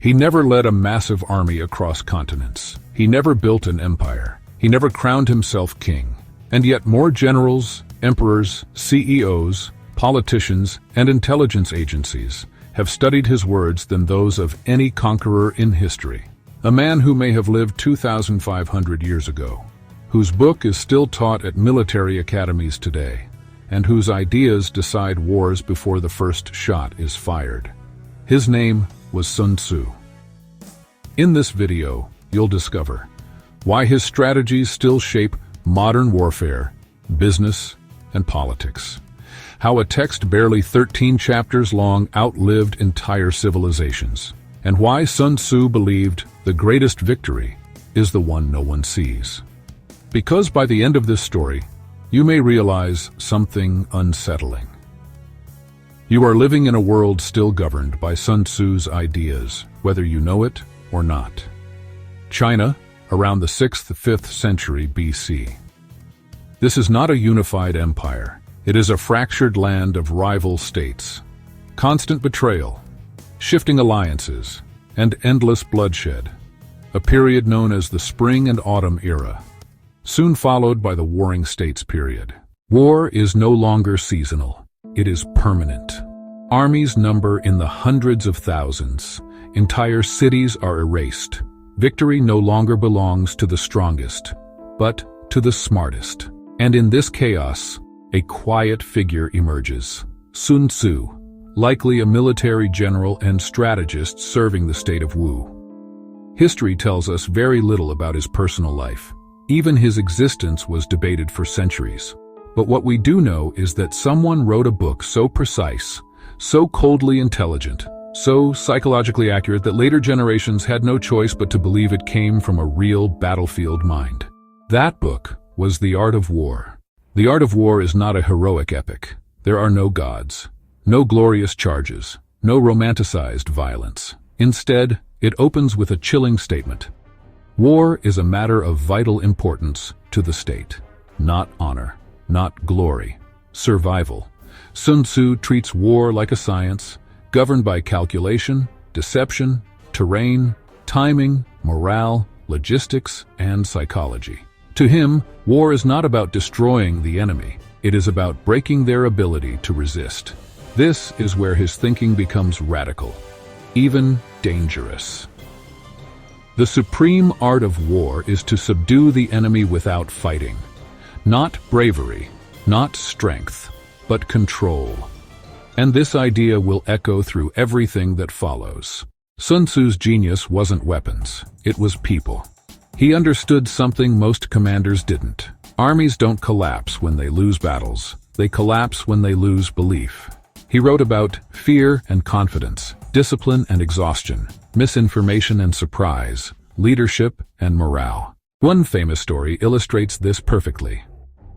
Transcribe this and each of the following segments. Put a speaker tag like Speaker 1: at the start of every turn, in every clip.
Speaker 1: He never led a massive army across continents. He never built an empire. He never crowned himself king. And yet more generals, emperors, CEOs, politicians, and intelligence agencies have studied his words than those of any conqueror in history. A man who may have lived 2,500 years ago, whose book is still taught at military academies today, and whose ideas decide wars before the first shot is fired. His name was Sun Tzu. In this video, you'll discover why his strategies still shape modern warfare, business, and politics. How a text barely 13 chapters long outlived entire civilizations. And why Sun Tzu believed the greatest victory is the one no one sees. Because by the end of this story, you may realize something unsettling. You are living in a world still governed by Sun Tzu's ideas, whether you know it or not. China, around the 6th, 5th century BC. This is not a unified empire. It is a fractured land of rival states, constant betrayal, shifting alliances, and endless bloodshed, a period known as the Spring and Autumn era, soon followed by the Warring States period. War is no longer seasonal. It is permanent. Armies number in the hundreds of thousands. Entire cities are erased. Victory no longer belongs to the strongest, but to the smartest. And in this chaos, a quiet figure emerges. Sun Tzu, likely a military general and strategist serving the state of Wu. History tells us very little about his personal life. Even his existence was debated for centuries. But what we do know is that someone wrote a book so precise, so coldly intelligent, so psychologically accurate that later generations had no choice but to believe it came from a real battlefield mind. That book was The Art of War. The Art of War is not a heroic epic. There are no gods, no glorious charges, no romanticized violence. Instead, it opens with a chilling statement. War is a matter of vital importance to the state. Not honor, not glory, survival. Sun Tzu treats war like a science, governed by calculation, deception, terrain, timing, morale, logistics, and psychology. To him, war is not about destroying the enemy. It is about breaking their ability to resist. This is where his thinking becomes radical, even dangerous. The supreme art of war is to subdue the enemy without fighting. Not bravery, not strength, but control. And this idea will echo through everything that follows. Sun Tzu's genius wasn't weapons, it was people. He understood something most commanders didn't. Armies don't collapse when they lose battles. They collapse when they lose belief. He wrote about fear and confidence, discipline and exhaustion, misinformation and surprise, leadership and morale. One famous story illustrates this perfectly.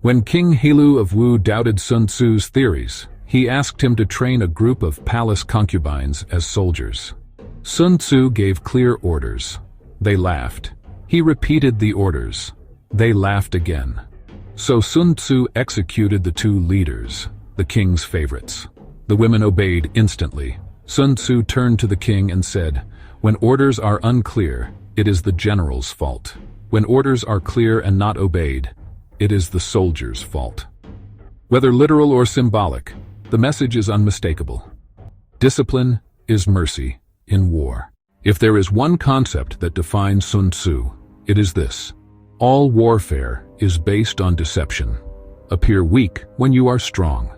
Speaker 1: When King Helü of Wu doubted Sun Tzu's theories, he asked him to train a group of palace concubines as soldiers. Sun Tzu gave clear orders. They laughed. He repeated the orders. They laughed again. So Sun Tzu executed the two leaders, the king's favorites. The women obeyed instantly. Sun Tzu turned to the king and said, "When orders are unclear, it is the general's fault. When orders are clear and not obeyed, it is the soldier's fault." Whether literal or symbolic, the message is unmistakable. Discipline is mercy in war. If there is one concept that defines Sun Tzu, it is this. All warfare is based on deception. Appear weak when you are strong.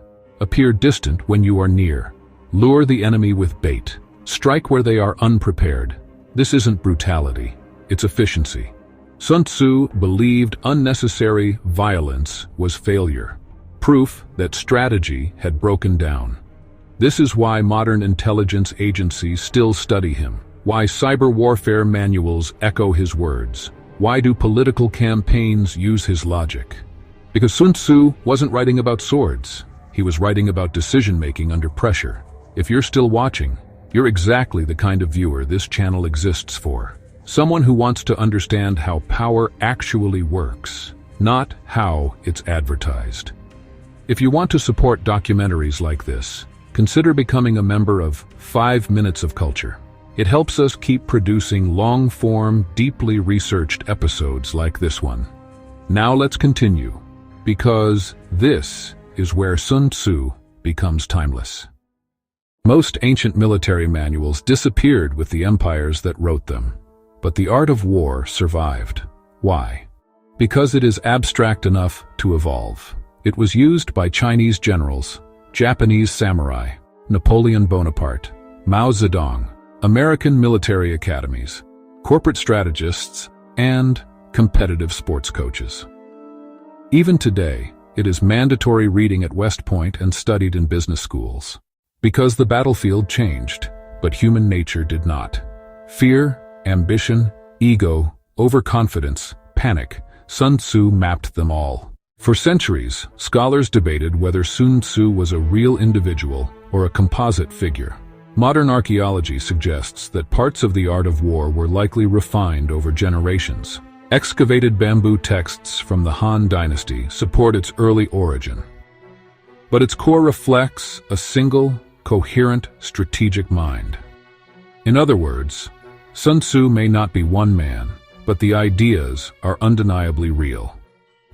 Speaker 1: Appear distant when you are near. Lure the enemy with bait. Strike where they are unprepared. This isn't brutality, it's efficiency. Sun Tzu believed unnecessary violence was failure, proof that strategy had broken down. This is why modern intelligence agencies still study him, why cyber warfare manuals echo his words, why do political campaigns use his logic. Because Sun Tzu wasn't writing about swords, he was writing about decision-making under pressure. If you're still watching, you're exactly the kind of viewer this channel exists for. Someone who wants to understand how power actually works, not how it's advertised. If you want to support documentaries like this, consider becoming a member of 5 Minutes of Culture. It helps us keep producing long-form, deeply researched episodes like this one. Now let's continue, because this is where Sun Tzu becomes timeless. Most ancient military manuals disappeared with the empires that wrote them, but the art of war survived. Why? Because it is abstract enough to evolve. It was used by Chinese generals, Japanese samurai, Napoleon Bonaparte, Mao Zedong, American military academies, corporate strategists, and competitive sports coaches. Even today, it is mandatory reading at West Point and studied in business schools. Because the battlefield changed, but human nature did not. Fear, ambition, ego, overconfidence, panic, Sun Tzu mapped them all. For centuries, scholars debated whether Sun Tzu was a real individual or a composite figure. Modern archaeology suggests that parts of the art of war were likely refined over generations. Excavated bamboo texts from the Han Dynasty support its early origin. But its core reflects a single, coherent, strategic mind. In other words, Sun Tzu may not be one man, but the ideas are undeniably real.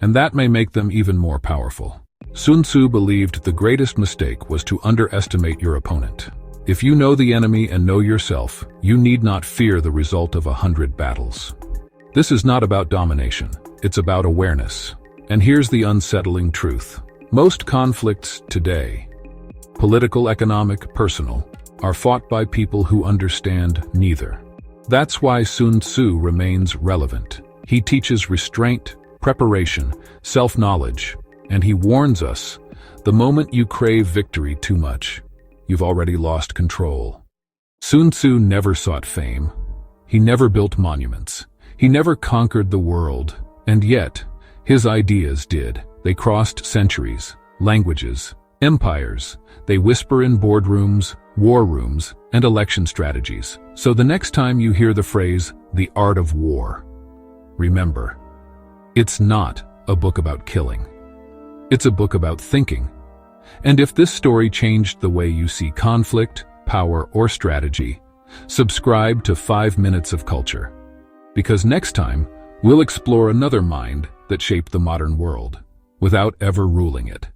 Speaker 1: And that may make them even more powerful. Sun Tzu believed the greatest mistake was to underestimate your opponent. If you know the enemy and know yourself, you need not fear the result of 100 battles. This is not about domination, it's about awareness. And here's the unsettling truth. Most conflicts today, political, economic, personal, are fought by people who understand neither. That's why Sun Tzu remains relevant. He teaches restraint, preparation, self-knowledge, and he warns us, the moment you crave victory too much, you've already lost control. Sun Tzu never sought fame. He never built monuments. He never conquered the world. And yet, his ideas did. They crossed centuries, languages, empires. They whisper in boardrooms, war rooms, and election strategies. So the next time you hear the phrase, the art of war, remember, it's not a book about killing. It's a book about thinking. And if this story changed the way you see conflict, power, or strategy, subscribe to 5 Minutes of Culture. Because next time, we'll explore another mind that shaped the modern world, without ever ruling it.